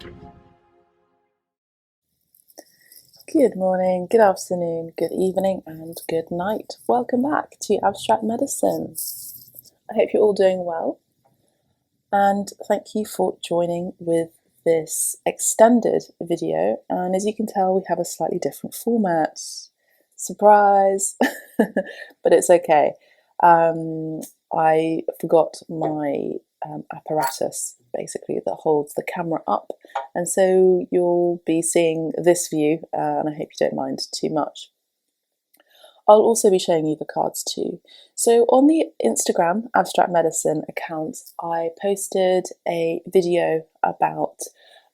Good morning, good afternoon, good evening, and good night. Welcome back to Abstract Medicine. I hope you're all doing well, and thank you for joining with this extended video. And as you can tell, we have a slightly different format. Surprise! But it's okay. I forgot my apparatus, basically, that holds the camera up, and so you'll be seeing this view, and I hope you don't mind too much. I'll also be showing you the cards too. So on the Instagram Abstract Medicine account, I posted a video about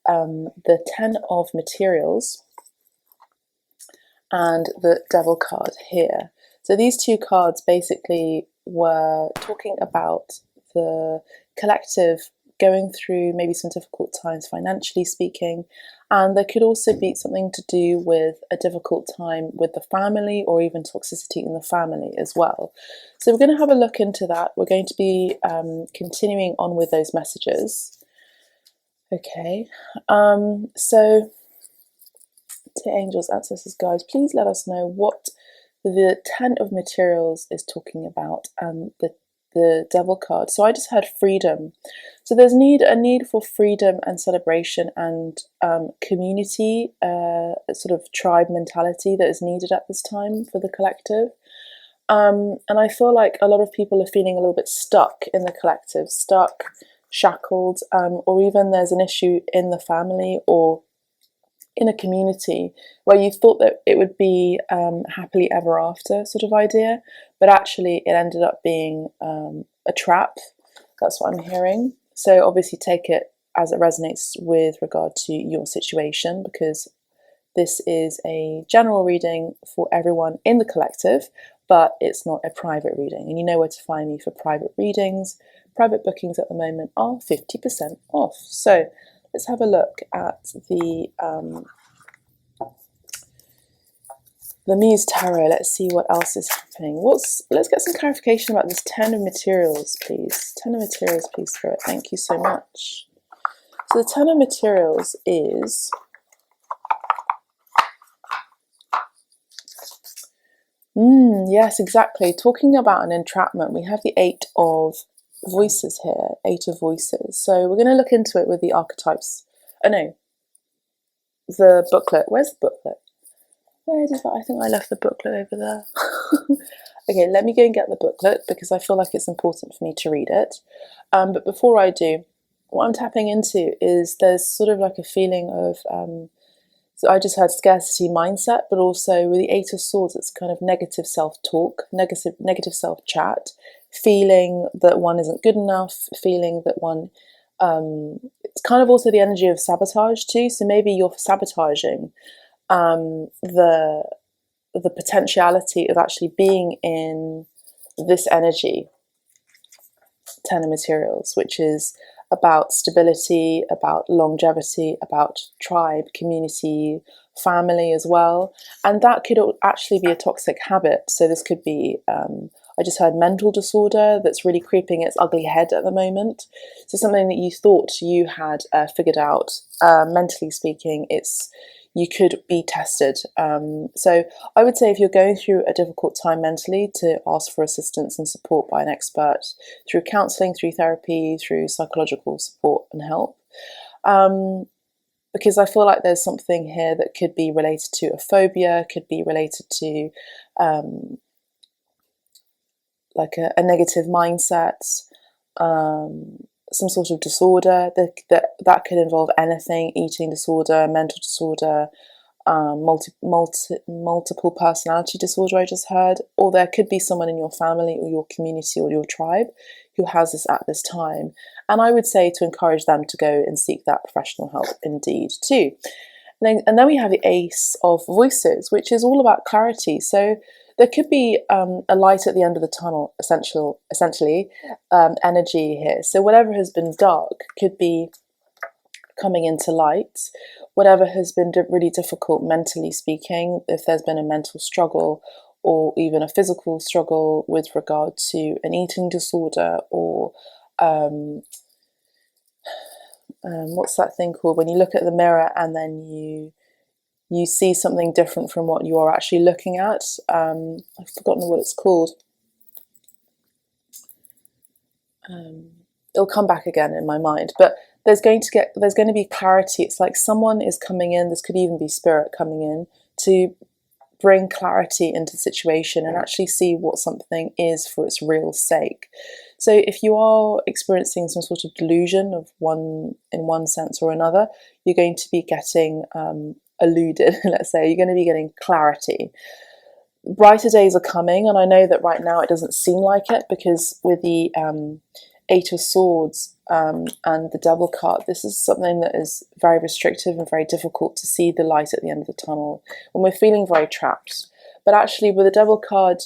the 10 of materials and the Devil card here. So these two cards basically were talking about the collective going through maybe some difficult times financially speaking, and there could also be something to do with a difficult time with the family or even toxicity in the family as well. So we're going to have a look into that. We're going to be continuing on with those messages. Okay, so to angels, ancestors, guides, please let us know what the 10 of materials is talking about and the Devil card. So I just heard freedom. So there's a need for freedom and celebration and community, sort of tribe mentality that is needed at this time for the collective. And I feel like a lot of people are feeling a little bit stuck in the collective, stuck, shackled, or even there's an issue in the family or in a community where you thought that it would be happily ever after sort of idea, but actually it ended up being a trap. That's what I'm hearing. So obviously take it as it resonates with regard to your situation, because this is a general reading for everyone in the collective, but it's not a private reading. And you know where to find me for private readings. Private bookings at the moment are 50% off. So let's have a look at the Muse Tarot. Let's see what else is happening. Let's get some clarification about this 10 of materials, please. 10 of materials, please, Spirit. Thank you so much. So the 10 of materials is yes, exactly. Talking about an entrapment, we have the 8 of voices here, 8 of voices. So we're going to look into it with the archetypes. Oh no, the booklet. Where's the booklet? Where is that? I think I left the booklet over there. Okay, let me go and get the booklet because I feel like it's important for me to read it. But before I do, what I'm tapping into is there's sort of like a feeling of, so I just heard scarcity mindset, but also with the 8 of Swords, it's kind of negative self-talk, negative self-chat, feeling that one isn't good enough, feeling that one, it's kind of also the energy of sabotage too. So maybe you're sabotaging the potentiality of actually being in this energy, 10 of materials, which is about stability, about longevity, about tribe, community, family as well. And that could actually be a toxic habit. So this could be, I just heard mental disorder that's really creeping its ugly head at the moment. So something that you thought you had figured out, mentally speaking, you could be tested. So I would say if you're going through a difficult time mentally, to ask for assistance and support by an expert through counselling, through therapy, through psychological support and help. Because I feel like there's something here that could be related to a phobia, could be related to like a negative mindset, some sort of disorder that could involve anything: eating disorder, mental disorder, multiple personality disorder I just heard, or there could be someone in your family or your community or your tribe who has this at this time. And I would say to encourage them to go and seek that professional help indeed too. And then we have the Ace of Voices, which is all about clarity. So there could be a light at the end of the tunnel, essentially, energy here. So whatever has been dark could be coming into light. Whatever has been really difficult mentally speaking, if there's been a mental struggle or even a physical struggle with regard to an eating disorder or what's that thing called when you look at the mirror and then you see something different from what you're actually looking at. I've forgotten what it's called. It'll come back again in my mind, but there's going to be clarity. It's like someone is coming in, this could even be spirit coming in to bring clarity into the situation and actually see what something is for its real sake. So if you are experiencing some sort of delusion of in one sense or another, you're going to be getting eluded, let's say. You're going to be getting clarity. Brighter days are coming, and I know that right now it doesn't seem like it, because with the Eight of Swords and the Devil card, this is something that is very restrictive and very difficult to see the light at the end of the tunnel when we're feeling very trapped. But actually with the Devil card,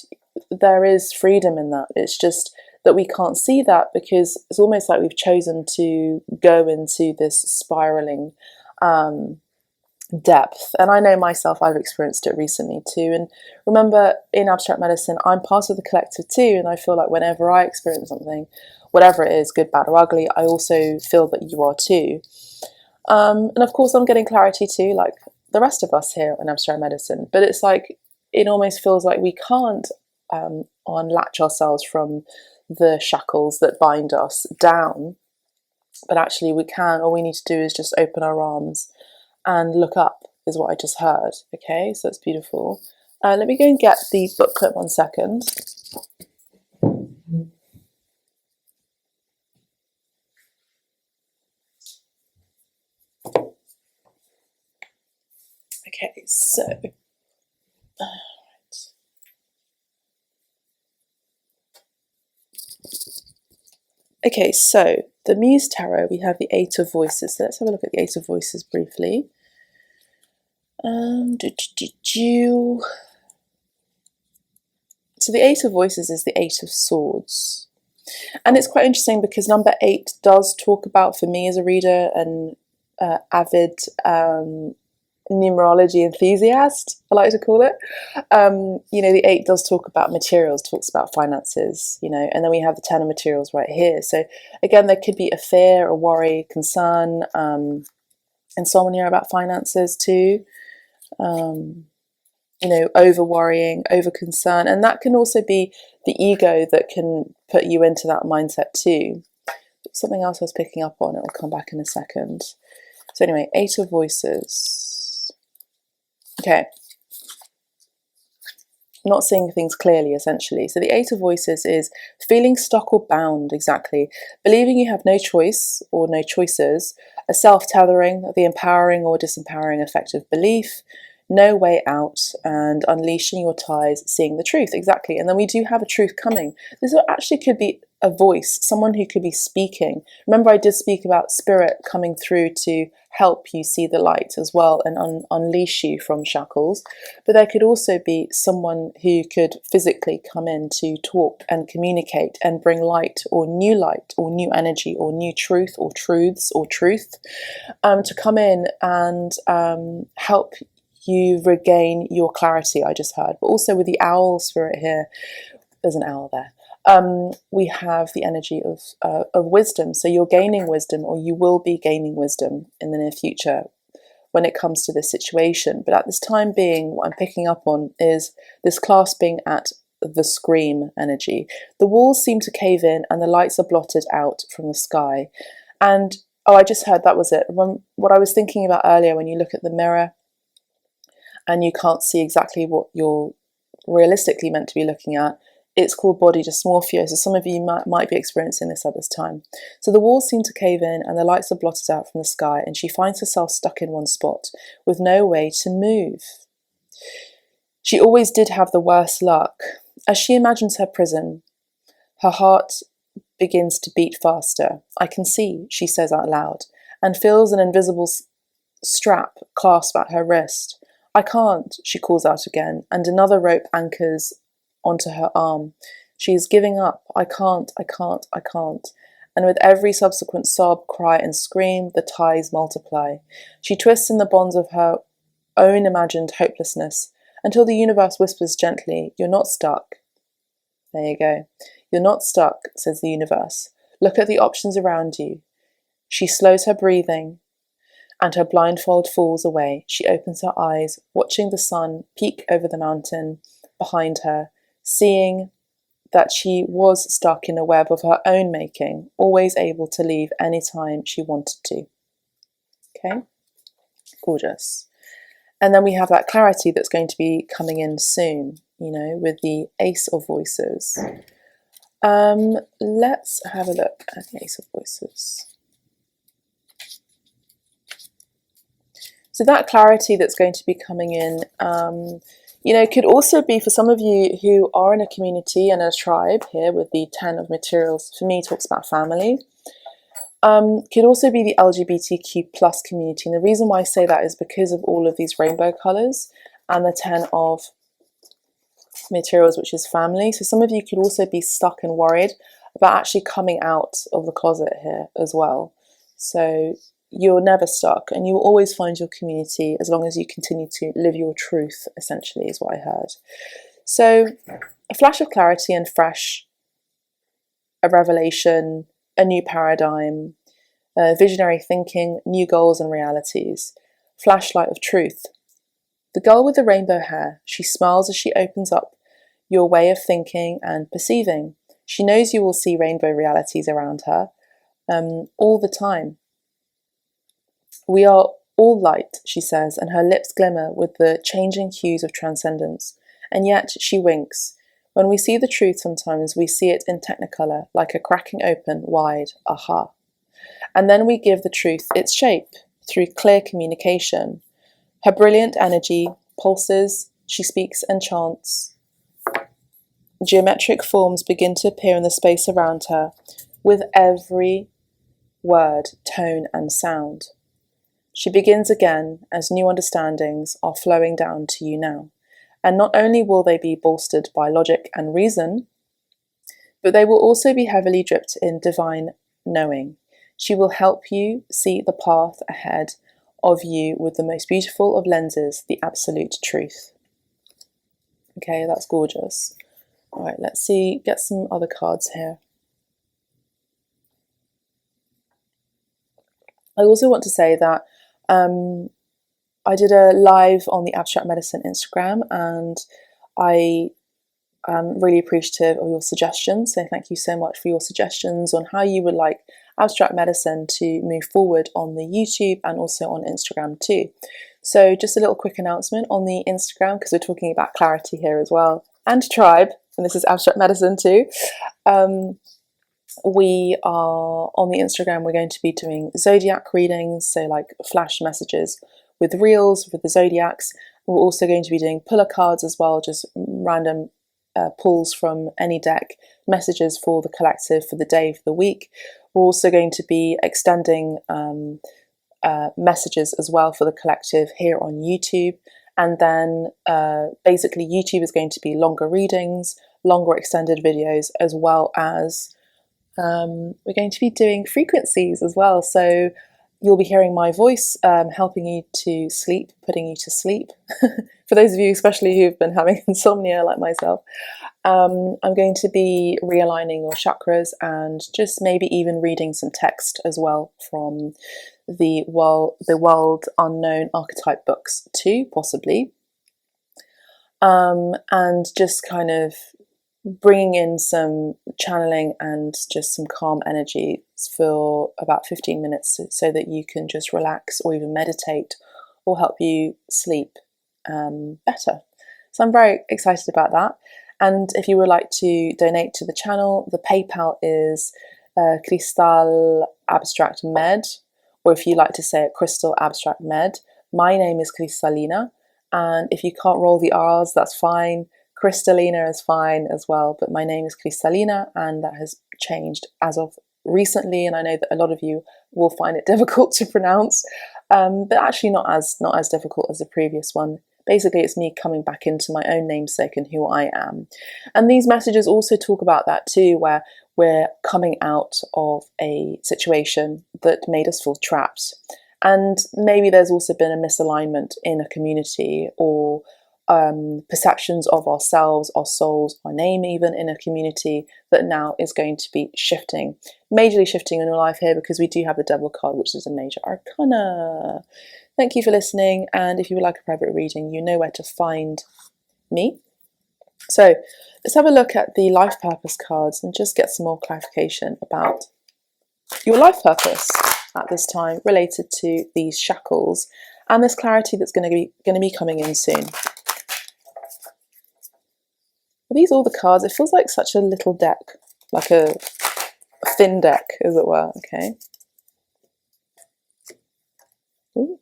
there is freedom in that. It's just that we can't see that because it's almost like we've chosen to go into this spiraling depth. And I know myself, I've experienced it recently too. And remember, in abstract medicine, I'm part of the collective too, and I feel like whenever I experience something, whatever it is, good, bad or ugly, I also feel that you are too. And of course I'm getting clarity too, like the rest of us here in abstract medicine, but it's like it almost feels like we can't unlatch ourselves from the shackles that bind us down, but actually we can. All we need to do is just open our arms and look up, is what I just heard. Okay, so that's beautiful. Let me go and get the booklet 1 second. Okay, so okay, so the Muse Tarot, we have the Eight of Voices. So let's have a look at the Eight of Voices briefly. So the Eight of Voices is the Eight of Swords. And it's quite interesting because number 8 does talk about, for me as a reader and avid numerology enthusiast, I like to call it, the 8 does talk about materials, talks about finances, and then we have the 10 of materials right here. So again, there could be a fear, a worry, concern, insomnia about finances too, over worrying, over concern, and that can also be the ego that can put you into that mindset too. Something else I was picking up on, it'll come back in a second. So anyway, 8 of Voices. Okay. Not seeing things clearly, essentially. So the 8 of Voices is feeling stuck or bound, exactly. Believing you have no choice or no choices, a self-tethering, the empowering or disempowering effect of belief, no way out, and unleashing your ties, seeing the truth, exactly. And then we do have a truth coming. This actually could be a voice, someone who could be speaking. Remember, I did speak about spirit coming through to help you see the light as well and unleash you from shackles. But there could also be someone who could physically come in to talk and communicate and bring light or new energy or new truth or truths or truth to come in and help you regain your clarity, I just heard. But also with the owl spirit here, there's an owl there. We have the energy of wisdom. So you're gaining wisdom, or you will be gaining wisdom in the near future when it comes to this situation. But at this time being, what I'm picking up on is this clasping at the scream energy. The walls seem to cave in and the lights are blotted out from the sky. And, oh, I just heard that was it. What I was thinking about earlier, when you look at the mirror and you can't see exactly what you're realistically meant to be looking at, it's called body dysmorphia. So some of you might be experiencing this at this time. So the walls seem to cave in and the lights are blotted out from the sky, and she finds herself stuck in one spot with no way to move. She always did have the worst luck. As she imagines her prison, her heart begins to beat faster. I can see, she says out loud, and feels an invisible strap clasp at her wrist. I can't, she calls out again, and another rope anchors onto her arm. She is giving up. I can't, I can't, I can't. And with every subsequent sob, cry and scream, the ties multiply. She twists in the bonds of her own imagined hopelessness until the universe whispers gently, "You're not stuck." There you go. "You're not stuck," says the universe. "Look at the options around you." She slows her breathing, and her blindfold falls away. She opens her eyes, watching the sun peek over the mountain behind her, seeing that she was stuck in a web of her own making, always able to leave any time she wanted to. Okay, gorgeous. And then we have that clarity that's going to be coming in soon, with the Ace of Voices. Let's have a look at the Ace of Voices. So that clarity that's going to be coming in, could also be for some of you who are in a community and a tribe here with the 10 of materials. For me, talks about family. Could also be the LGBTQ plus community. And the reason why I say that is because of all of these rainbow colours and the 10 of materials, which is family. So some of you could also be stuck and worried about actually coming out of the closet here as well. So you're never stuck, and you will always find your community as long as you continue to live your truth, essentially, is what I heard. So a flash of clarity and fresh, a revelation, a new paradigm, visionary thinking, new goals and realities, flashlight of truth. The girl with the rainbow hair, she smiles as she opens up your way of thinking and perceiving. She knows you will see rainbow realities around her all the time. We are all light, she says, and her lips glimmer with the changing hues of transcendence. And yet she winks. When we see the truth sometimes, we see it in technicolor, like a cracking open, wide, aha. And then we give the truth its shape through clear communication. Her brilliant energy pulses, she speaks and chants. Geometric forms begin to appear in the space around her, with every word, tone, and sound. She begins again as new understandings are flowing down to you now. And not only will they be bolstered by logic and reason, but they will also be heavily dripped in divine knowing. She will help you see the path ahead of you with the most beautiful of lenses, the absolute truth. Okay, that's gorgeous. All right, let's get some other cards here. I also want to say that I did a live on the Abstract Medicine Instagram, and I am really appreciative of your suggestions. So thank you so much for your suggestions on how you would like Abstract Medicine to move forward on the YouTube and also on Instagram too. So just a little quick announcement on the Instagram, because we're talking about clarity here as well, and tribe, and this is Abstract Medicine too. We are on the Instagram, we're going to be doing zodiac readings, so like flash messages with reels with the zodiacs. We're also going to be doing puller cards as well, just random pulls from any deck, messages for the collective for the day, for the week. We're also going to be extending messages as well for the collective here on YouTube. And then basically YouTube is going to be longer readings, longer extended videos, as well as we're going to be doing frequencies as well. So you'll be hearing my voice helping you to sleep, putting you to sleep. For those of you especially who've been having insomnia like myself, I'm going to be realigning your chakras and just maybe even reading some text as well from the World Unknown Archetype books too, possibly. And just kind of bringing in some channeling and just some calm energy for about 15 minutes so that you can just relax or even meditate or help you sleep better. So I'm very excited about that. And if you would like to donate to the channel, the PayPal is Crystal Abstract Med, or if you like to say it, Crystal Abstract Med. My name is Cristalina, and if you can't roll the R's, that's fine. Kristalina is fine as well, but my name is Cristalina, and that has changed as of recently, and I know that a lot of you will find it difficult to pronounce, but actually not as difficult as the previous one. Basically, it's me coming back into my own namesake and who I am. And these messages also talk about that too, where we're coming out of a situation that made us feel trapped. And maybe there's also been a misalignment in a community, or perceptions of ourselves, our souls, our name even in a community that now is going to be shifting, majorly shifting in your life here, because we do have the Devil card, which is a major arcana. Thank you for listening, and if you would like a private reading, you know where to find me. So let's have a look at the life purpose cards and just get some more clarification about your life purpose at this time related to these shackles and this clarity that's going to be coming in soon. Are these all the cards? It feels like such a little deck, like a thin deck, as it were. Okay. Ooh.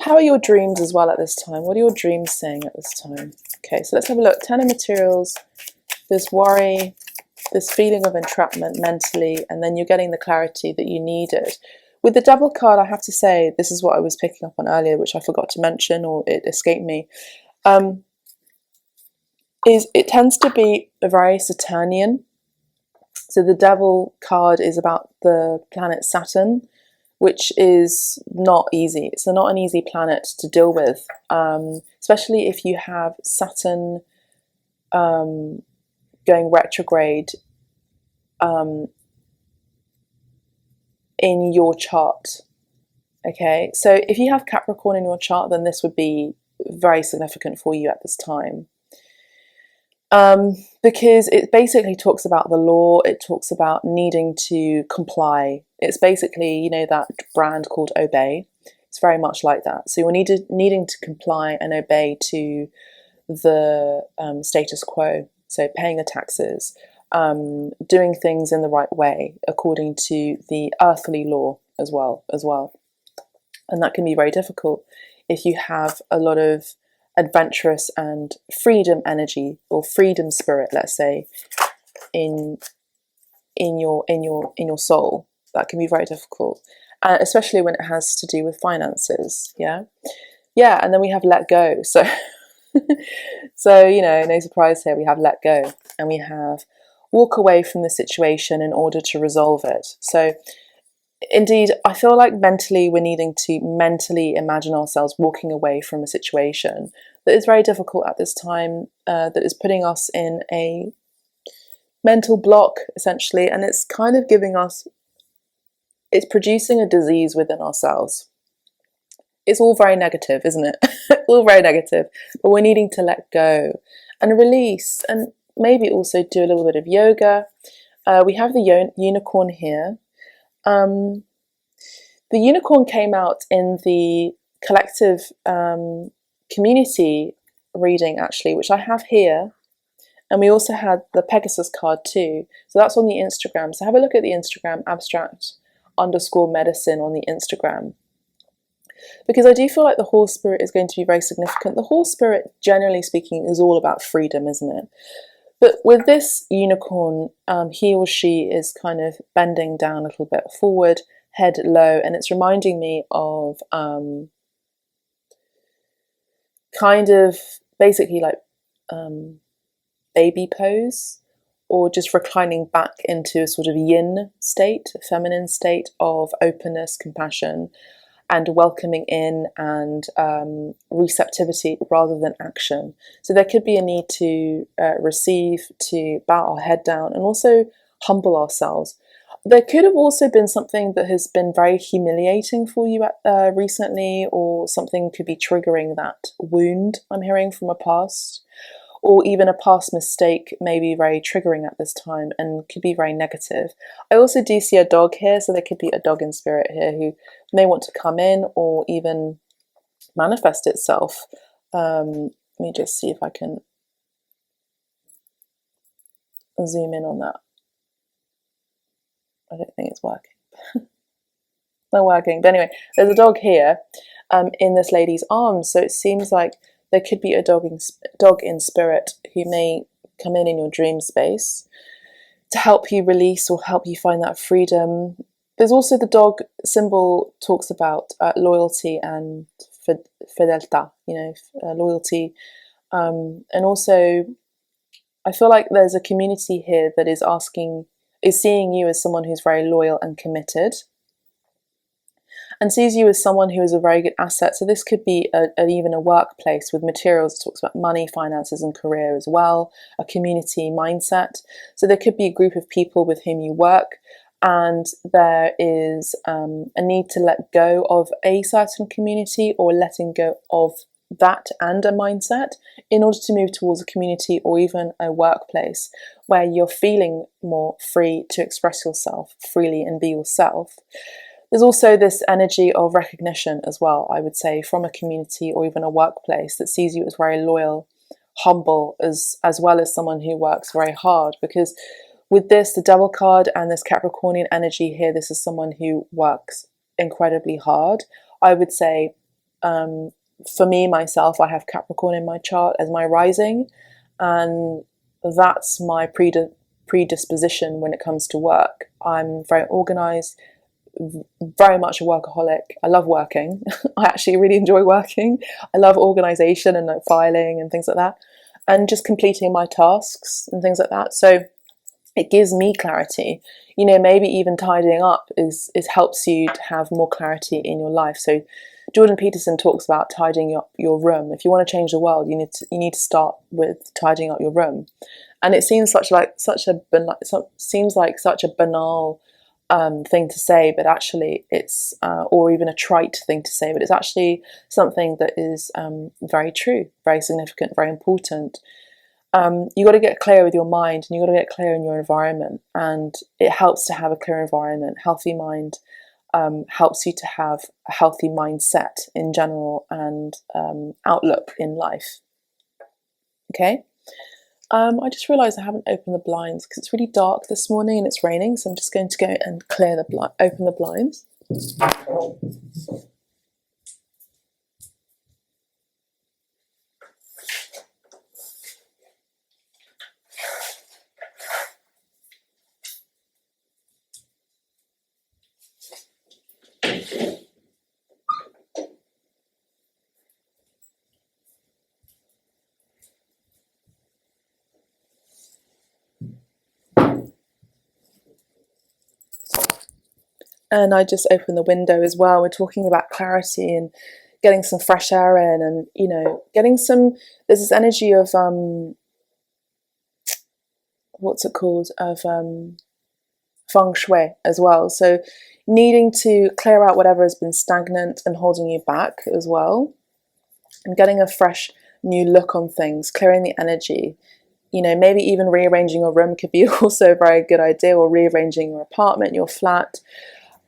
How are your dreams as well at this time? What are your dreams saying at this time? Okay, so let's have a look. 10 of materials, this worry, this feeling of entrapment mentally, and then you're getting the clarity that you needed. With the Devil card, I have to say, this is what I was picking up on earlier, which I forgot to mention, or it escaped me, is it tends to be a very Saturnian. So the Devil card is about the planet Saturn, which is not easy. It's not an easy planet to deal with, especially if you have Saturn going retrograde in your chart. Okay, so if you have Capricorn in your chart, then this would be very significant for you at this time. Because it basically talks about the law, it talks about needing to comply. It's basically, you know, that brand called Obey. It's very much like that. So you're needing to comply and obey to the status quo. So paying the taxes, doing things in the right way according to the earthly law as well. And that can be very difficult if you have a lot of adventurous and freedom energy or freedom spirit, let's say, in your soul. That can be very difficult, especially when it has to do with finances. Yeah, and then we have let go. So so, you know, no surprise here, we have let go, and we have walk away from the situation in order to resolve it. So indeed, I feel like mentally we're needing to mentally imagine ourselves walking away from a situation that is very difficult at this time, that is putting us in a mental block, essentially, and it's kind of it's producing a disease within ourselves. It's all very negative, isn't it? All very negative, but we're needing to let go and release, and maybe also do a little bit of yoga. We have the unicorn here. The unicorn came out in the collective community reading, actually, which I have here. And we also had the Pegasus card too. So that's on the Instagram. So have a look at the Instagram, abstract_medicine on the Instagram. Because I do feel like the horse spirit is going to be very significant. The horse spirit, generally speaking, is all about freedom, isn't it? But with this unicorn, he or she is kind of bending down a little bit forward, head low, and it's reminding me of kind of basically like baby pose, or just reclining back into a sort of yin state, a feminine state of openness, compassion, and welcoming in, and receptivity rather than action. So there could be a need to receive, to bow our head down, and also humble ourselves. There could have also been something that has been very humiliating for you recently, or something could be triggering that wound I'm hearing from a past, or even a past mistake may be very triggering at this time and could be very negative. I also do see a dog here, so there could be a dog in spirit here who may want to come in or even manifest itself. Let me just see if I can zoom in on that. I don't think it's working. Not working. But anyway, there's a dog here in this lady's arms. So it seems like there could be a dog in spirit who may come in your dream space to help you release or help you find that freedom. There's also the dog symbol talks about loyalty and fidelità, loyalty. And also, I feel like there's a community here that is seeing you as someone who's very loyal and committed. and sees you as someone who is a very good asset. So this could be even a workplace with materials. It talks about money, finances, and career as well, a community mindset. So there could be a group of people with whom you work, and there is a need to let go of a certain community, or letting go of that and a mindset in order to move towards a community or even a workplace where you're feeling more free to express yourself freely and be yourself. There's also this energy of recognition as well, I would say, from a community or even a workplace that sees you as very loyal, humble, as well as someone who works very hard. Because with this, the Devil card and this Capricornian energy here, this is someone who works incredibly hard. I would say, for me, myself, I have Capricorn in my chart as my rising, and that's my predisposition when it comes to work. I'm very organized, very much a workaholic. I love working. I actually really enjoy working. I love organization and like filing and things like that, and just completing my tasks and things like that. So it gives me clarity. You know, maybe even tidying up is helps you to have more clarity in your life. So Jordan Peterson talks about tidying up your room. If you want to change the world, you need to start with tidying up your room. And it seems such a banal thing to say, but actually it's or even a trite thing to say, but it's actually something that is very true, very significant, very important. You got to get clear with your mind, and you got to get clear in your environment, and it helps to have a clear environment. Healthy mind helps you to have a healthy mindset in general, and outlook in life. Okay. I just realised I haven't opened the blinds because it's really dark this morning and it's raining, so I'm just going to go and open the blinds. And I just opened the window as well. We're talking about clarity and getting some fresh air in, and you know, there's this energy of what's it called, of feng shui as well. So needing to clear out whatever has been stagnant and holding you back as well, and getting a fresh new look on things, clearing the energy. You know, maybe even rearranging your room could be also a very good idea, or rearranging your apartment, your flat.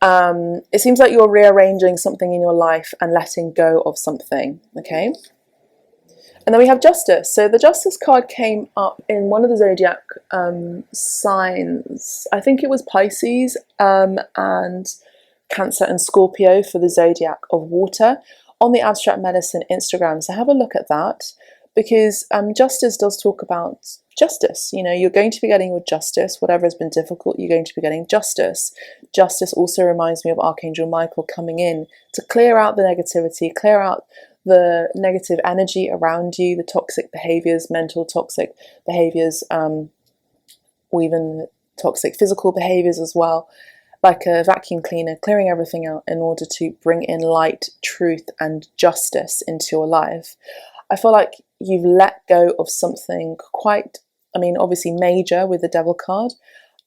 It seems like you're rearranging something in your life and letting go of something, okay? And then we have Justice. So the Justice card came up in one of the zodiac signs. I think it was Pisces and Cancer and Scorpio for the zodiac of water on the Abstract Medicine Instagram. So have a look at that, because Justice does talk about justice. You know, you're going to be getting your justice. Whatever has been difficult, you're going to be getting justice. Justice also reminds me of Archangel Michael coming in to clear out the negativity, clear out the negative energy around you, the toxic behaviors, mental toxic behaviors, or even toxic physical behaviors as well, like a vacuum cleaner, clearing everything out in order to bring in light, truth, and justice into your life. I feel like you've let go of something quite, obviously major with the Devil card,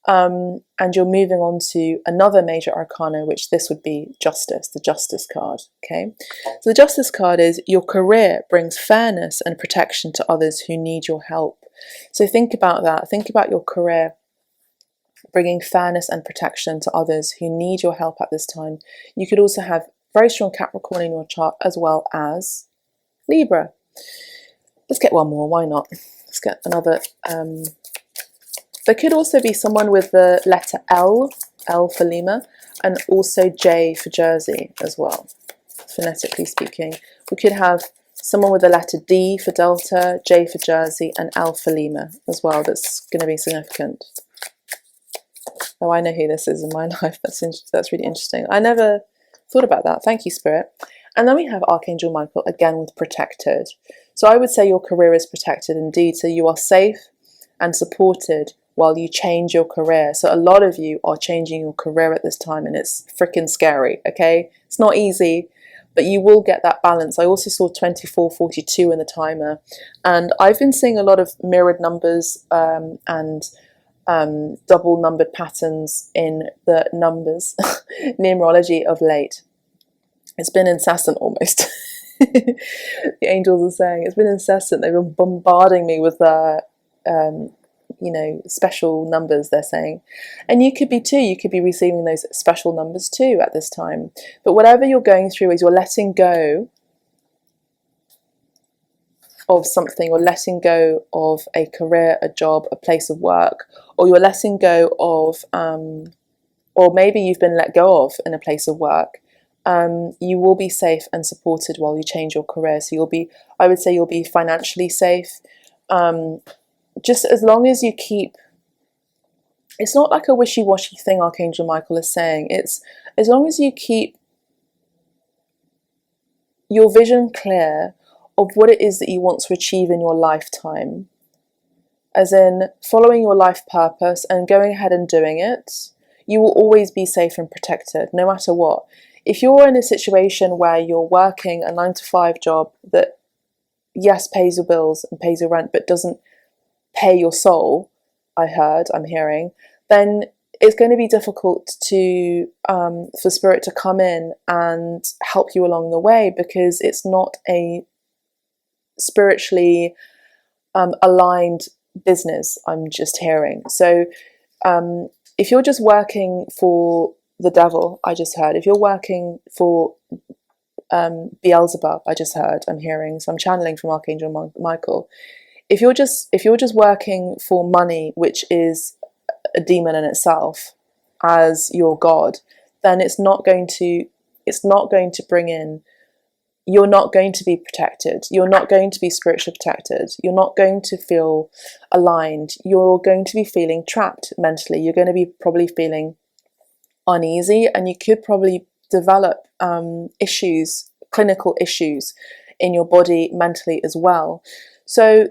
and you're moving on to another major arcana, which this would be Justice, the Justice card, okay? So the Justice card is your career brings fairness and protection to others who need your help. So think about that. Think about your career bringing fairness and protection to others who need your help at this time. You could also have very strong Capricorn in your chart, as well as Libra. Let's get one more, why not? Let's get another. There could also be someone with the letter L for Lima, and also J for Jersey as well, phonetically speaking. We could have someone with the letter D for Delta, J for Jersey, and L for Lima as well. That's going to be significant. Oh, I know who this is in my life. That's really interesting. I never thought about that. Thank you, Spirit. And then we have Archangel Michael, again with protected. So I would say your career is protected indeed. So you are safe and supported while you change your career. So a lot of you are changing your career at this time, and it's freaking scary, okay? It's not easy, but you will get that balance. I also saw 2442 in the timer, and I've been seeing a lot of mirrored numbers and double numbered patterns in the numbers numerology of late. It's been incessant almost. The angels are saying it's been incessant. They've been bombarding me with special numbers, they're saying. And you could be too. You could be receiving those special numbers too at this time. But whatever you're going through is you're letting go of something, or letting go of a career, a job, a place of work, or you're letting go of, or maybe you've been let go of in a place of work. You will be safe and supported while you change your career. So I would say you'll be financially safe. Just as long as you keep, it's not like a wishy-washy thing Archangel Michael is saying. It's as long as you keep your vision clear of what it is that you want to achieve in your lifetime, as in following your life purpose and going ahead and doing it, you will always be safe and protected, no matter what. If you're in a situation where you're working a 9-to-5 job that, yes, pays your bills and pays your rent, but doesn't pay your soul, I'm hearing, then it's going to be difficult to for spirit to come in and help you along the way, because it's not a spiritually aligned business, I'm just hearing. So if you're just working for the devil, I just heard, if you're working for Beelzebub, I just heard, I'm hearing, so I'm channeling from Archangel Michael. If you're just working for money, which is a demon in itself, as your god, then it's not going to bring in, you're not going to be protected, you're not going to be spiritually protected, you're not going to feel aligned, you're going to be feeling trapped mentally, you're going to be probably feeling uneasy, and you could probably develop issues, clinical issues in your body mentally as well. So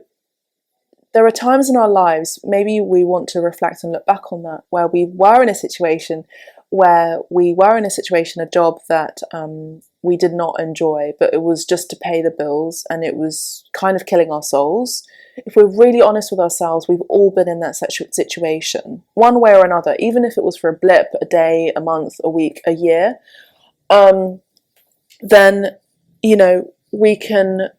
there are times in our lives, maybe we want to reflect and look back on that, where we were in a situation, a job that we did not enjoy, but it was just to pay the bills, and it was kind of killing our souls. If we're really honest with ourselves, we've all been in that situation, one way or another, even if it was for a blip, a day, a month, a week, a year, then, we can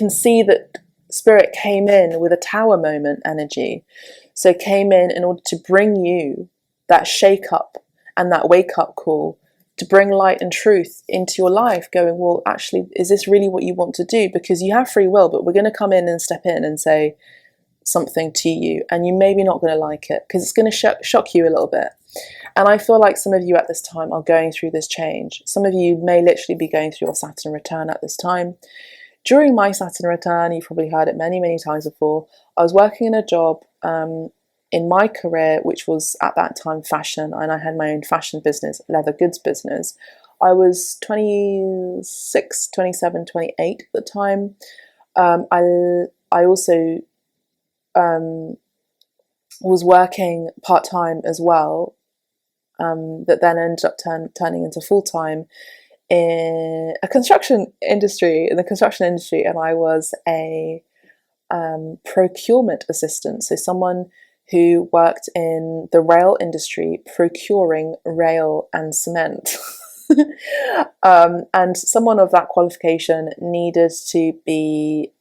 see that Spirit came in with a tower moment energy. So came in order to bring you that shake up and that wake up call, to bring light and truth into your life, going, well, actually, is this really what you want to do? Because you have free will, but we're going to come in and step in and say something to you, and you maybe not going to like it, because it's going to shock you a little bit. And I feel like some of you at this time are going through this change. Some of you may literally be going through your Saturn return at this time. During my Saturn return, you've probably heard it many, many times before, I was working in a job in my career, which was at that time fashion, and I had my own fashion business, leather goods business. I was 26, 27, 28 at the time. I also was working part-time as well, that then ended up turning into full-time in the construction industry, and I was a procurement assistant, so someone who worked in the rail industry, procuring rail and cement. And someone of that qualification needed to be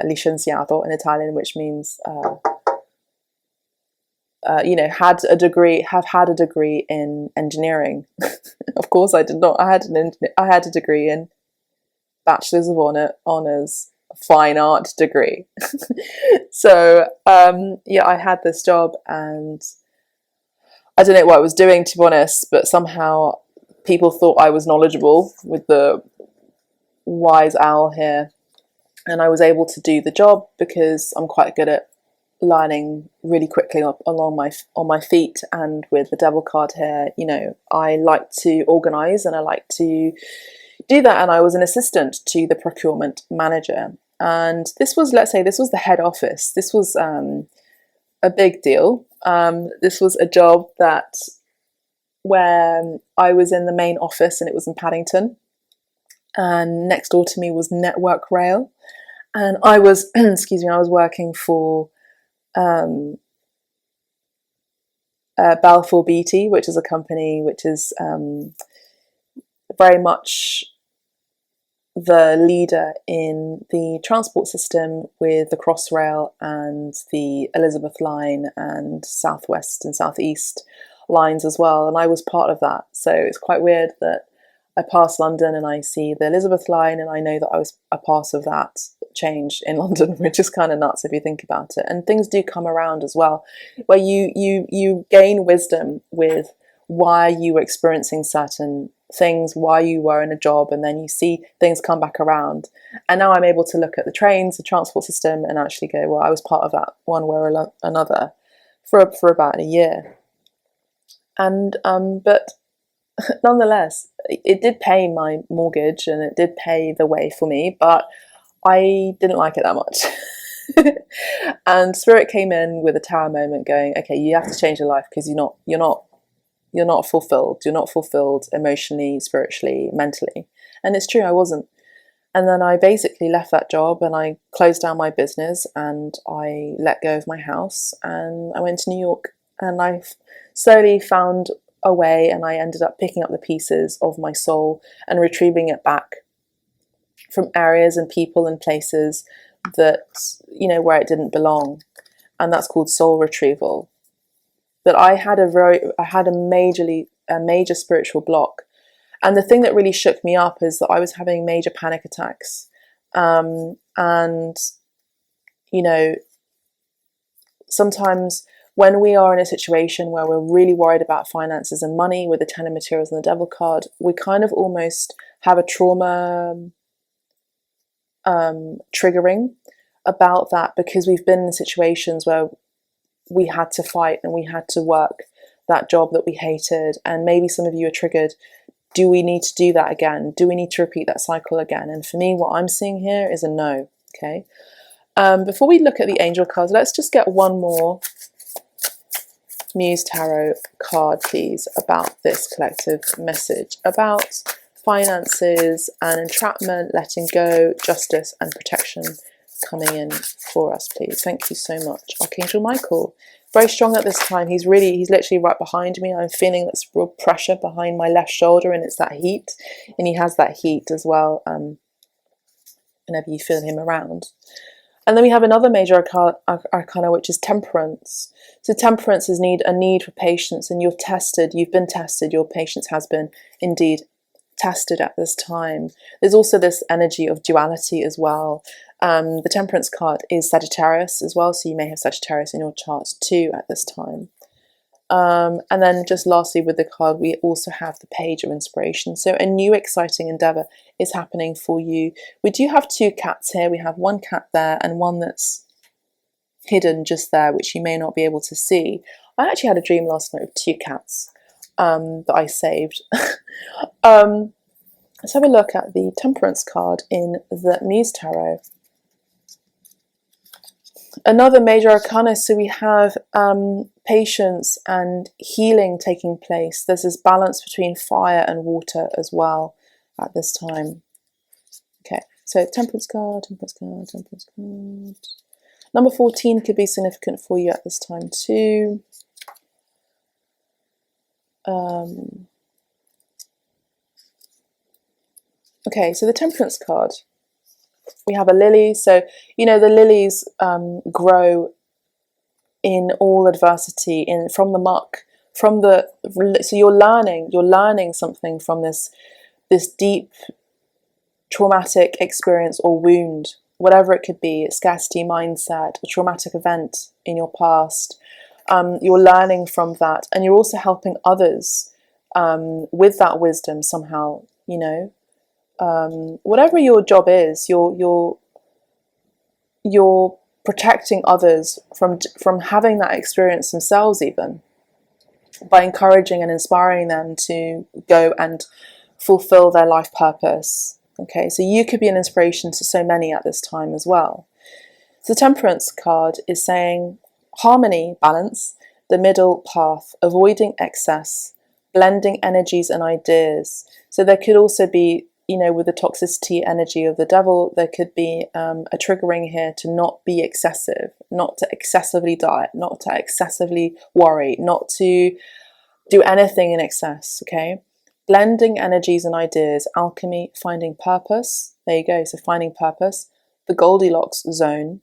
licenziato in Italian, which means had a degree in engineering. Of course, I did not. I had a degree in Bachelor's of Honours Fine Art degree. So I had this job, and I don't know what I was doing, to be honest, but somehow people thought I was knowledgeable, with the wise owl here, and I was able to do the job because I'm quite good at learning really quickly on my feet. And with the devil card here, I like to organize and I like to do that, and I was an assistant to the procurement manager. And this was, let's say, this was the head office. This was a big deal. This was a job where I was in the main office, and it was in Paddington, and next door to me was Network Rail, and I was excuse me, I was working for Balfour Beatty, which is a company which is very much the leader in the transport system, with the Crossrail and the Elizabeth line and Southwest and Southeast lines as well, and I was part of that. So it's quite weird that I pass London and I see the Elizabeth line, and I know that I was a part of that change in London, which is kind of nuts if you think about it. And things do come around as well, where you gain wisdom with why you were experiencing certain things, why you were in a job, and then you see things come back around. And now I'm able to look at the trains, the transport system, and actually go, well, I was part of that one way or another for about a year. And but nonetheless, it did pay my mortgage and it did pay the way for me, but I didn't like it that much. And Spirit came in with a tower moment, going, okay, you have to change your life, because you're not fulfilled. You're not fulfilled emotionally, spiritually, mentally. And it's true, I wasn't. And then I basically left that job, and I closed down my business, and I let go of my house, and I went to New York, and I slowly found a way, and I ended up picking up the pieces of my soul and retrieving it back from areas and people and places that, where it didn't belong. And that's called soul retrieval. But I had a major spiritual block. And the thing that really shook me up is that I was having major panic attacks. And, sometimes when we are in a situation where we're really worried about finances and money, with the Ten of Materials and the Devil card, we kind of almost have a trauma triggering about that, because we've been in situations where we had to fight and we had to work that job that we hated. And maybe some of you are triggered. Do we need to do that again? Do we need to repeat that cycle again? And for me, what I'm seeing here is a no. Okay. Before we look at the angel cards, let's just get one more Muse Tarot card, please, about this collective message about finances and entrapment, letting go, justice and protection coming in for us, please. Thank you so much. Archangel Michael, very strong at this time. He's literally right behind me. I'm feeling this real pressure behind my left shoulder, and it's that heat, and he has that heat as well whenever you feel him around. And then we have another major arcana, which is temperance. So temperance is a need for patience, and you've been tested, your patience has been indeed tested at this time. There's also this energy of duality as well. The temperance card is Sagittarius as well, so you may have Sagittarius in your charts too at this time. And then just lastly with the card, we also have the Page of Inspiration. So a new exciting endeavor is happening for you. We do have two cats here. We have one cat there and one that's hidden just there, which you may not be able to see. I actually had a dream last night of two cats that I saved. Let's have a look at the Temperance card in the Muse Tarot. Another major arcana, so we have patience and healing taking place. There's this balance between fire and water as well at this time. Okay, so Temperance card, Temperance card, Temperance card. Number 14 could be significant for you at this time too. Okay, so the Temperance card. We have a lily, so the lilies grow in all adversity, from the muck, so you're learning something from this deep traumatic experience or wound, whatever it could be, a scarcity mindset, a traumatic event in your past. You're learning from that, and you're also helping others with that wisdom somehow. Whatever your job is, you're protecting others from having that experience themselves, even by encouraging and inspiring them to go and fulfill their life purpose. Okay, so you could be an inspiration to so many at this time as well. So the Temperance card is saying, Harmony, balance, the middle path, avoiding excess, blending energies and ideas. So there could also be, you know, with the toxicity energy of the devil, there could be a triggering here to not be excessive, not to excessively diet, not to excessively worry, not to do anything in excess, okay? Blending energies and ideas, alchemy, finding purpose. There you go, so finding purpose. The Goldilocks zone.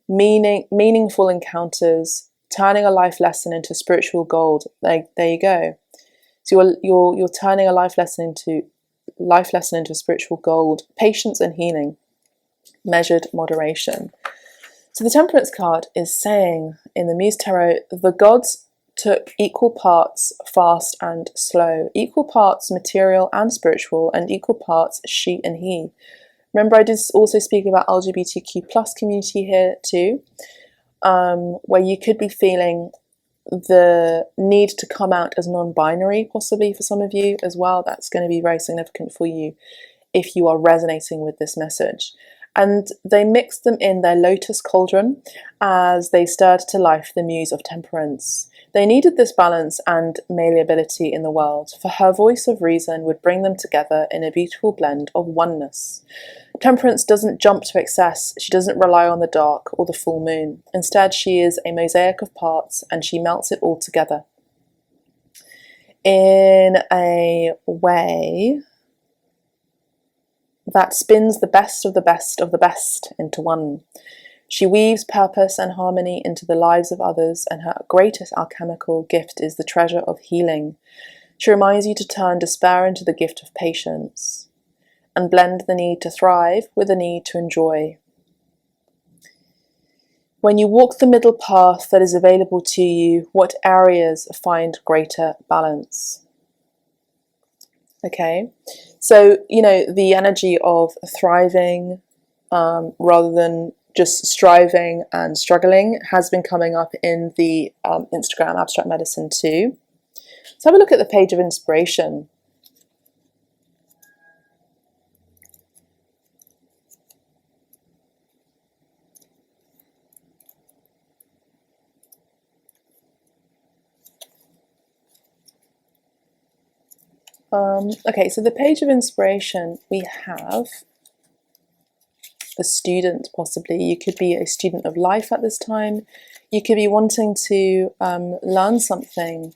Meaningful encounters, turning a life lesson into spiritual gold. There you go. So you're turning a life lesson into spiritual gold. Patience and healing, measured moderation. So the Temperance card is saying in the Muse Tarot, the gods took equal parts fast and slow, equal parts material and spiritual, and equal parts she and he. Remember, I did also speak about LGBTQ plus community here too, where you could be feeling the need to come out as non-binary, possibly for some of you as well. That's going to be very significant for you if you are resonating with this message. And they mixed them in their lotus cauldron as they stirred to life the muse of temperance. They needed this balance and malleability in the world, for her voice of reason would bring them together in a beautiful blend of oneness. Temperance doesn't jump to excess, she doesn't rely on the dark or the full moon. Instead, she is a mosaic of parts and she melts it all together in a way that spins the best of the best of the best into one. She weaves purpose and harmony into the lives of others, and her greatest alchemical gift is the treasure of healing. She reminds you to turn despair into the gift of patience, and blend the need to thrive with the need to enjoy. When you walk the middle path that is available to you, what areas find greater balance? Okay, so, you know, the energy of thriving rather than just striving and struggling has been coming up in the Instagram Abstract Medicine too. Let's have a look at the page of inspiration. Okay, so the page of inspiration, we have a student, possibly. You could be a student of life at this time. You could be wanting to learn something.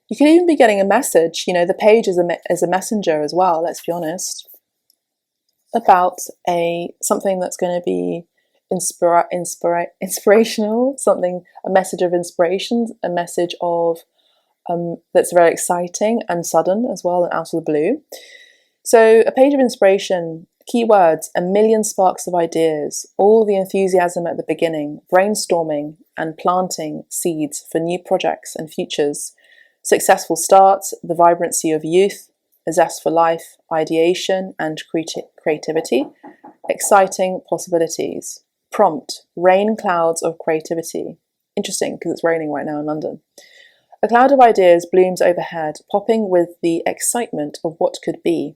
You could even be getting a message. You know, the page is a messenger as well, let's be honest, about something that's going to be inspirational, a message of inspiration, a message of that's very exciting and sudden as well and out of the blue. So a page of inspiration, keywords, a million sparks of ideas, all the enthusiasm at the beginning, brainstorming and planting seeds for new projects and futures, successful starts, the vibrancy of youth, a zest for life, ideation and creativity, exciting possibilities, prompt, rain clouds of creativity. Interesting, because it's raining right now in London. A cloud of ideas blooms overhead, popping with the excitement of what could be.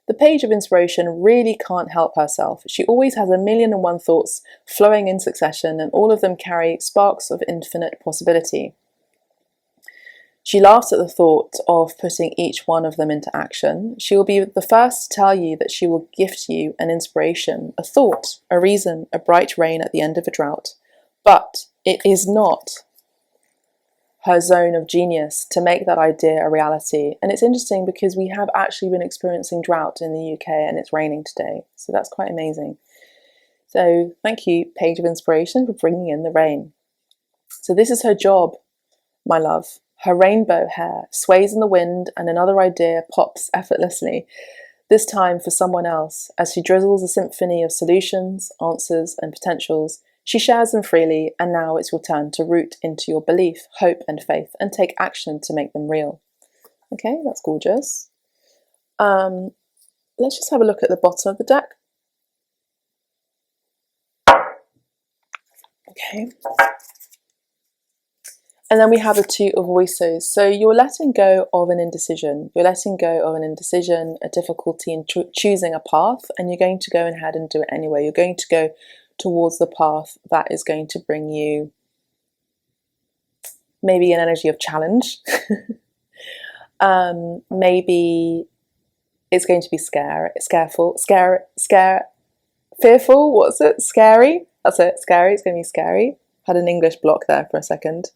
The page of inspiration really can't help herself. She always has 1,000,001 thoughts flowing in succession, and all of them carry sparks of infinite possibility. She laughs at the thought of putting each one of them into action. She will be the first to tell you that she will gift you an inspiration, a thought, a reason, a bright rain at the end of a drought. But it is not her zone of genius to make that idea a reality. And it's interesting because we have actually been experiencing drought in the UK and it's raining today. So that's quite amazing. So thank you, Page of Inspiration, for bringing in the rain. So this is her job, my love. Her rainbow hair sways in the wind and another idea pops effortlessly, this time for someone else, as she drizzles a symphony of solutions, answers and potentials. She shares them freely, and now it's your turn to root into your belief, hope and faith and take action to make them real. Okay, that's gorgeous. Let's just have a look at the bottom of the deck. Okay. And then we have the Two of Voices. So you're letting go of an indecision. You're letting go of an indecision, a difficulty in choosing a path, and you're going to go ahead and do it anyway. You're going to go towards the path that is going to bring you maybe an energy of challenge. Maybe it's going to be fearful, what's it? Scary? That's it, scary, it's going to be scary. Had an English block there for a second.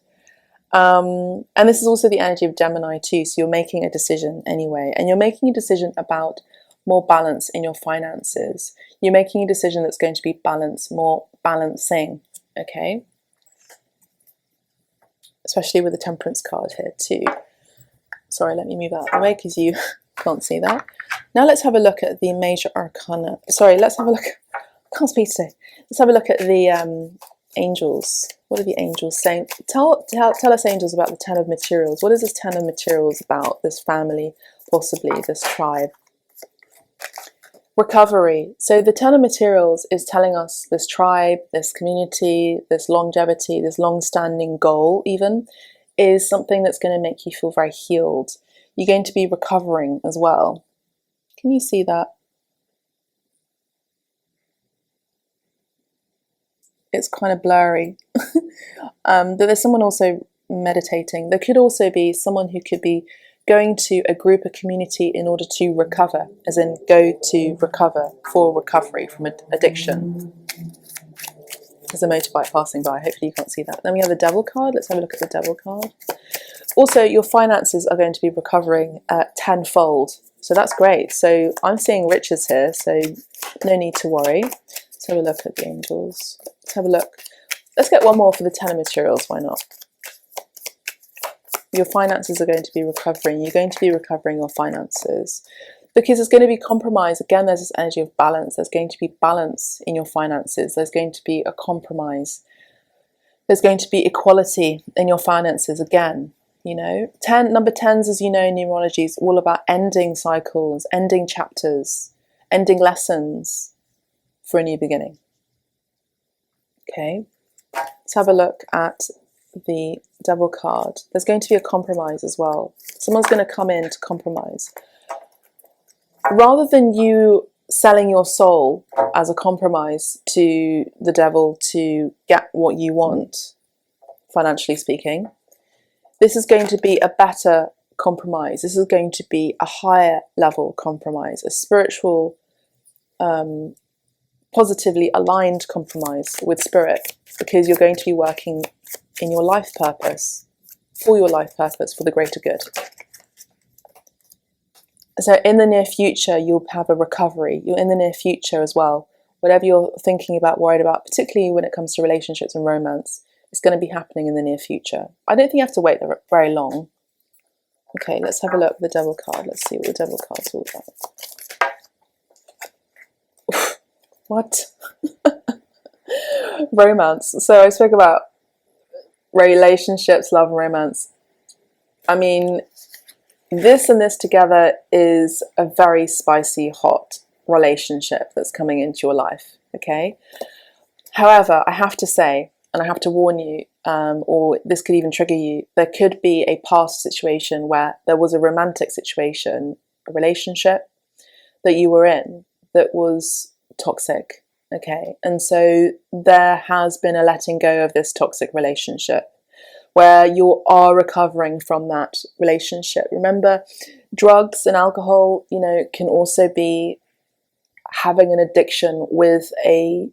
And this is also the energy of Gemini too, so you're making a decision anyway, and you're making a decision about more balance in your finances. You're making a decision that's going to be balanced, more balancing, okay? Especially with the Temperance card here too. Sorry, let me move out of the way because you can't see that. Now let's have a look at the major arcana. Sorry, let's have a look. I can't speak today. Let's have a look at the angels. What are the angels saying? Tell us, angels, about the Ten of Materials. What is this Ten of Materials about? This family, possibly, this tribe. Recovery. So the Ten of Materials is telling us this tribe, this community, this longevity, this long-standing goal even, is something that's going to make you feel very healed. You're going to be recovering as well. Can you see that? It's kind of blurry. But there's someone also meditating. There could also be someone who could be going to a group, a community, in order to recover, as in go to recover, for recovery from addiction. There's a motorbike passing by. Hopefully you can't see that. Then we have the Devil card. Let's have a look at the Devil card. Also, your finances are going to be recovering tenfold. So that's great. So I'm seeing riches here, so no need to worry. Let's have a look at the angels. Let's have a look. Let's get one more for the Ten of Materials. Why not? Your finances are going to be recovering. You're going to be recovering your finances because there's going to be compromise. Again, there's this energy of balance. There's going to be balance in your finances. There's going to be a compromise. There's going to be equality in your finances again. You know, number 10s, as you know, in numerology is all about ending cycles, ending chapters, ending lessons for a new beginning. Okay, let's have a look at the Devil card. There's going to be a compromise as well. Someone's going to come in to compromise. Rather than you selling your soul as a compromise to the devil to get what you want, financially speaking, this is going to be a better compromise. This is going to be a higher level compromise, a spiritual, positively aligned compromise with spirit, because you're going to be working in your life purpose, for your life purpose, for the greater good. So in the near future, you'll have a recovery. You're in the near future as well. Whatever you're thinking about, worried about, particularly when it comes to relationships and romance, it's going to be happening in the near future. I don't think you have to wait very long. Okay, let's have a look at the Devil card. Let's see what the Devil card's all about. What? Romance. So I spoke about relationships, love and romance. I mean, this and this together is a very spicy, hot relationship that's coming into your life, okay? However, I have to say, and I have to warn you, or this could even trigger you, there could be a past situation where there was a romantic situation, a relationship that you were in that was toxic, okay? And so there has been a letting go of this toxic relationship where you are recovering from that relationship. Remember, drugs and alcohol, you know, can also be having an addiction with a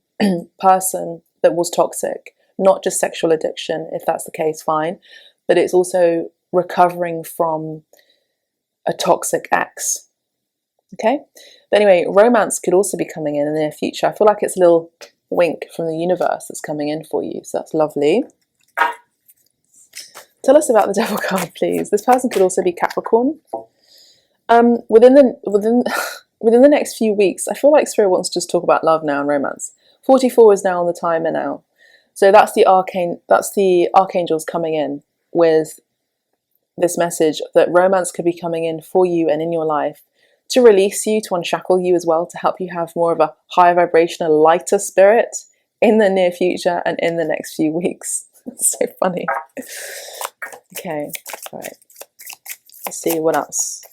person that was toxic. Not just sexual addiction, if that's the case, fine. But it's also recovering from a toxic ex. Okay? But anyway, romance could also be coming in the near future. I feel like it's a little wink from the universe that's coming in for you. So that's lovely. Tell us about the Devil card, please. This person could also be Capricorn. Within the next few weeks, I feel like Spirit wants to just talk about love now and romance. 44 is now on the timer now. So that's the archangels coming in with this message that romance could be coming in for you and in your life to release you, to unshackle you as well, to help you have more of a higher vibration, a lighter spirit in the near future and in the next few weeks. It's so funny. Okay, all right. Let's see what else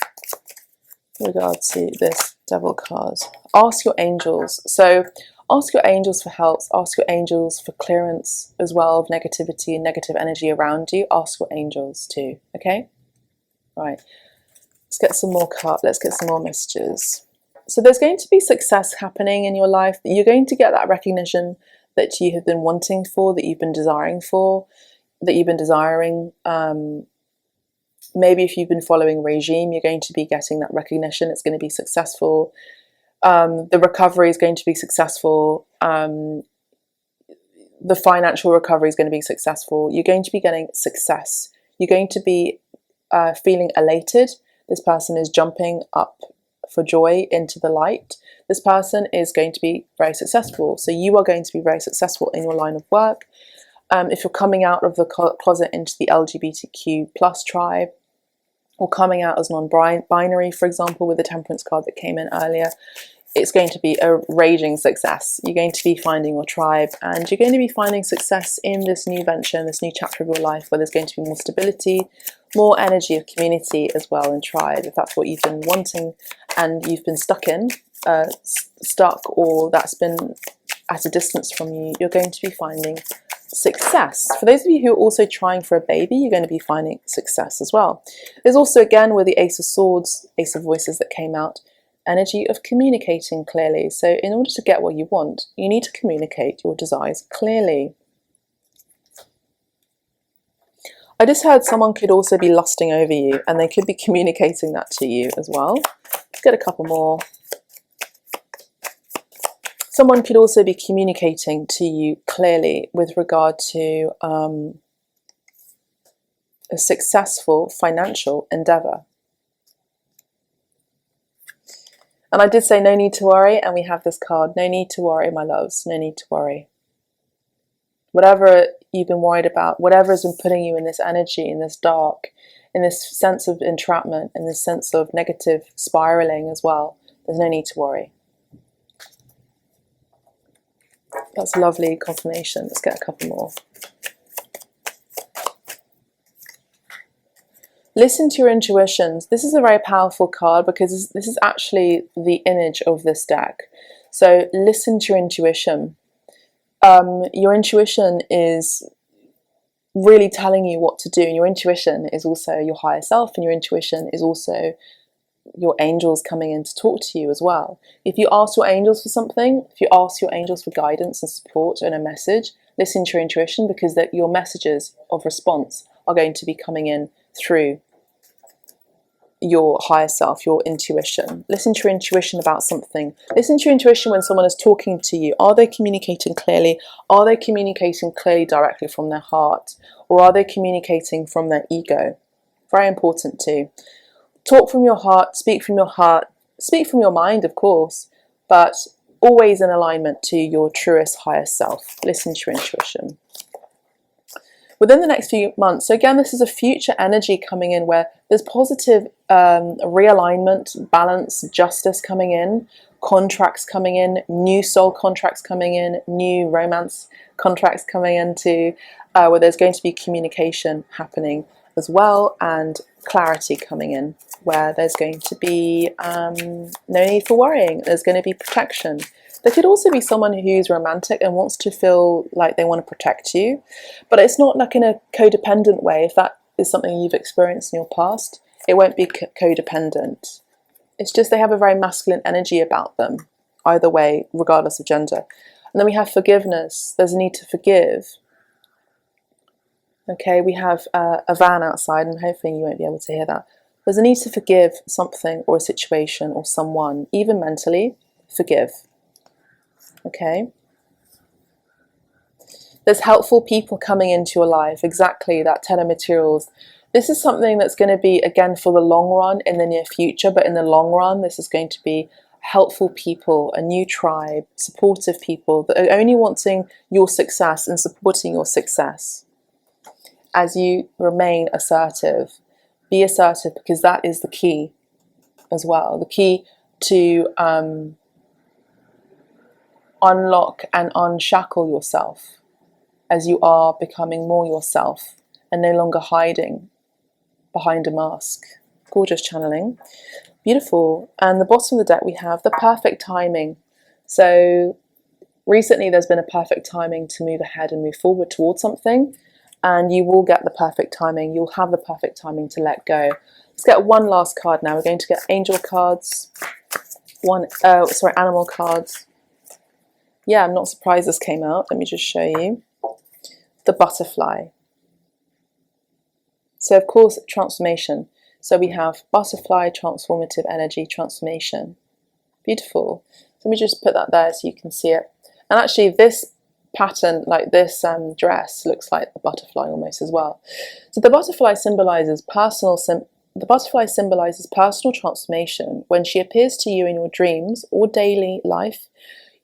in regard to this Devil card. Ask your angels. So Ask your angels for help. Ask your angels for clearance as well of negativity and negative energy around you. Ask your angels too, okay? Right, let's get some more cards. Let's get some more messages. So there's going to be success happening in your life. You're going to get that recognition that you have been wanting for, that you've been desiring for, that you've been desiring. Maybe if you've been following regime, you're going to be getting that recognition. It's going to be successful. The recovery is going to be successful. The financial recovery is going to be successful. You're going to be getting success. You're going to be feeling elated. This person is jumping up for joy into the light. This person is going to be very successful. So you are going to be very successful in your line of work. If you're coming out of the closet into the LGBTQ plus tribe, or coming out as non-binary, for example, with the temperance card that came in earlier, it's going to be a raging success. You're going to be finding your tribe, and you're going to be finding success in this new venture, in this new chapter of your life, where there's going to be more stability, more energy of community as well, and tribe. If that's what you've been wanting and you've been stuck, or that's been at a distance from you, you're going to be finding success. For those of you who are also trying for a baby, you're going to be finding success as well. There's also, again, with the Ace of Swords, Ace of Voices that came out, energy of communicating clearly. So in order to get what you want, you need to communicate your desires clearly. I just heard someone could also be lusting over you, and they could be communicating that to you as well. Let's get a couple more. Someone could also be communicating to you clearly with regard to a successful financial endeavor. And I did say no need to worry, and we have this card, no need to worry, my loves, no need to worry. Whatever you've been worried about, whatever has been putting you in this energy, in this dark, in this sense of entrapment, in this sense of negative spiraling as well, there's no need to worry. That's lovely confirmation. Let's get a couple more. Listen to your intuitions. This is a very powerful card because this is actually the image of this deck. So listen to your intuition. Your intuition is really telling you what to do, and your intuition is also your higher self, and your intuition is also your angels coming in to talk to you as well. If you ask your angels for something, if you ask your angels for guidance and support and a message, listen to your intuition, because that your messages of response are going to be coming in through your higher self, your intuition. Listen to your intuition about something. Listen to your intuition when someone is talking to you. Are they communicating clearly? Are they communicating clearly directly from their heart? Or are they communicating from their ego? Very important too. Talk from your heart, speak from your heart, speak from your mind, of course, but always in alignment to your truest, highest self. Listen to your intuition. Within the next few months, so again, this is a future energy coming in where there's positive realignment, balance, justice coming in, contracts coming in, new soul contracts coming in, new romance contracts coming into, where there's going to be communication happening as well, and clarity coming in, where there's going to be no need for worrying. There's going to be protection. There could also be someone who's romantic and wants to feel like they want to protect you, but it's not like in a codependent way. If that is something you've experienced in your past, it won't be codependent. It's just they have a very masculine energy about them, either way, regardless of gender. And then we have forgiveness. There's a need to forgive. Okay, we have a van outside, and hopefully you won't be able to hear that. There's a need to forgive something or a situation or someone, even mentally. Forgive. Okay. There's helpful people coming into your life. Exactly, that Ten of Materials. This is something that's going to be, again, for the long run in the near future, but in the long run, this is going to be helpful people, a new tribe, supportive people that are only wanting your success and supporting your success. As you remain assertive, be assertive, because that is the key as well. The key to unlock and unshackle yourself as you are becoming more yourself and no longer hiding behind a mask. Gorgeous channeling. Beautiful. And the bottom of the deck we have the perfect timing. So recently there's been a perfect timing to move ahead and move forward towards something, and you will get the perfect timing. You'll have the perfect timing to let go. Let's get one last card now. We're going to get angel cards, animal cards. Yeah, I'm not surprised this came out. Let me just show you. The butterfly. So of course, transformation. So we have butterfly, transformative energy, transformation. Beautiful. So let me just put that there so you can see it. And actually this pattern, like this dress, looks like the butterfly almost as well. So the butterfly symbolizes personal transformation. When she appears to you in your dreams or daily life,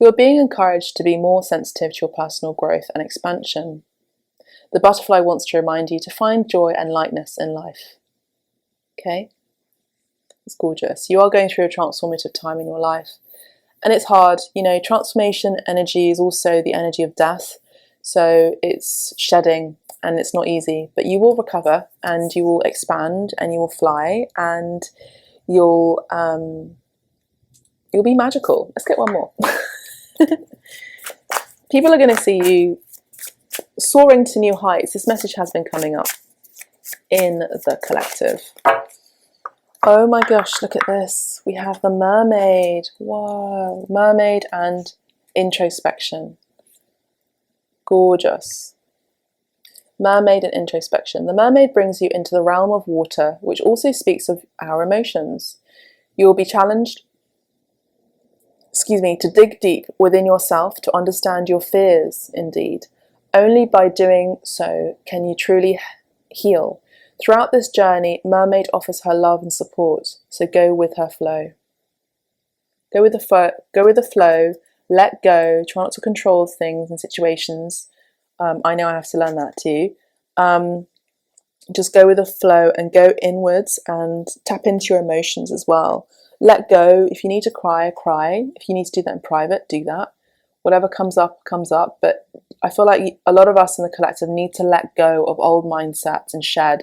you are being encouraged to be more sensitive to your personal growth and expansion. The butterfly wants to remind you to find joy and lightness in life. Okay? It's gorgeous. You are going through a transformative time in your life. And it's hard. You know, transformation energy is also the energy of death. So it's shedding and it's not easy. But you will recover and you will expand and you will fly and you'll be magical. Let's get one more. People are going to see you soaring to new heights. This message has been coming up in the collective. Oh my gosh, look at this. We have the mermaid. Wow. Mermaid and introspection. Gorgeous. Mermaid and introspection. The mermaid brings you into the realm of water, which also speaks of our emotions. You will be challenged to dig deep within yourself to understand your fears, indeed. Only by doing so can you truly heal. Throughout this journey, Mermaid offers her love and support, so go with her flow. Go with the flow, let go, try not to control things and situations. I know I have to learn that too. Just go with the flow and go inwards and tap into your emotions as well. Let go. If you need to cry, cry. If you need to do that in private, do that. Whatever comes up, comes up. But I feel like a lot of us in the collective need to let go of old mindsets and shed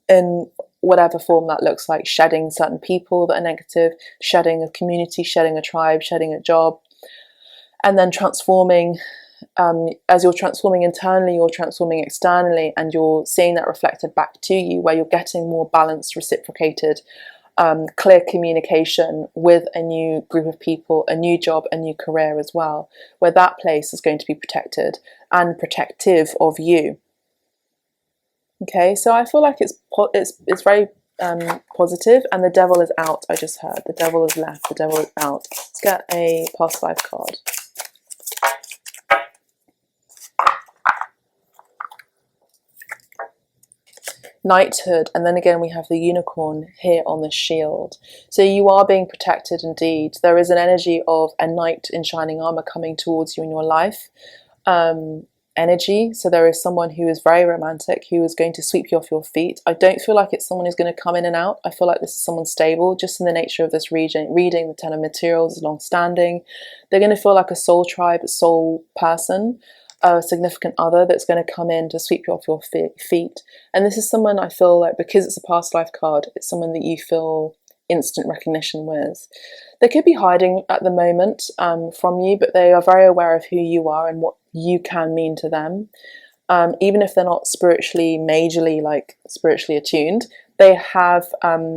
in whatever form that looks like. Shedding certain people that are negative, shedding a community, shedding a tribe, shedding a job, and then transforming. As you're transforming internally, you're transforming externally, and you're seeing that reflected back to you, where you're getting more balanced, reciprocated, clear communication with a new group of people, a new job, a new career as well, where that place is going to be protected and protective of you. Okay, so I feel like it's very positive, and the devil is out. I just heard the devil is left, the devil is out. Let's get a past life card. Knighthood, and then again we have the unicorn here on the shield. So you are being protected indeed. There is an energy of a knight in shining armor coming towards you in your life. Energy. So there is someone who is very romantic, who is going to sweep you off your feet. I don't feel like it's someone who's going to come in and out. I feel like this is someone stable, just in the nature of this reading. The Ten of Materials is long-standing. They're going to feel like a soul tribe, a soul person, a significant other that's going to come in to sweep you off your feet. And this is someone, I feel like, because it's a past life card, it's someone that you feel instant recognition with. They could be hiding at the moment from you, but they are very aware of who you are and what you can mean to them. Even if they're not spiritually, majorly, like spiritually attuned, they have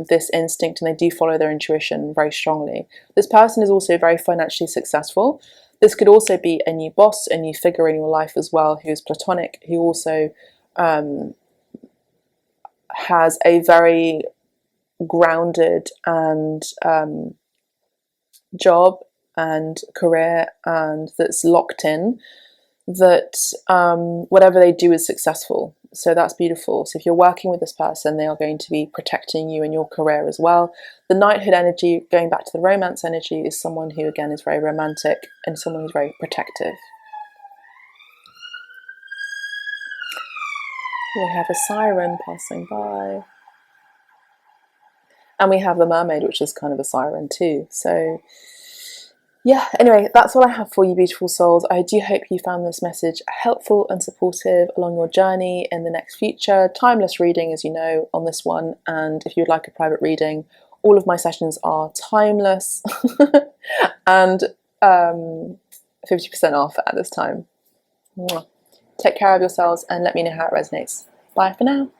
this instinct, and they do follow their intuition very strongly. This person is also very financially successful. This could also be a new boss, a new figure in your life as well, who's platonic, who also has a very grounded and job and career, and that's locked in, that whatever they do is successful. So that's beautiful. So if you're working with this person, they are going to be protecting you in your career as well. The knighthood energy, going back to the romance energy, is someone who again is very romantic and someone who's very protective. We have a siren passing by. And we have the mermaid, which is kind of a siren too. So yeah, anyway, that's all I have for you, beautiful souls. I do hope you found this message helpful and supportive along your journey in the next future. Timeless reading, as you know, on this one. And if you'd like a private reading, all of my sessions are timeless and 50% off at this time. Mwah. Take care of yourselves and let me know how it resonates. Bye for now.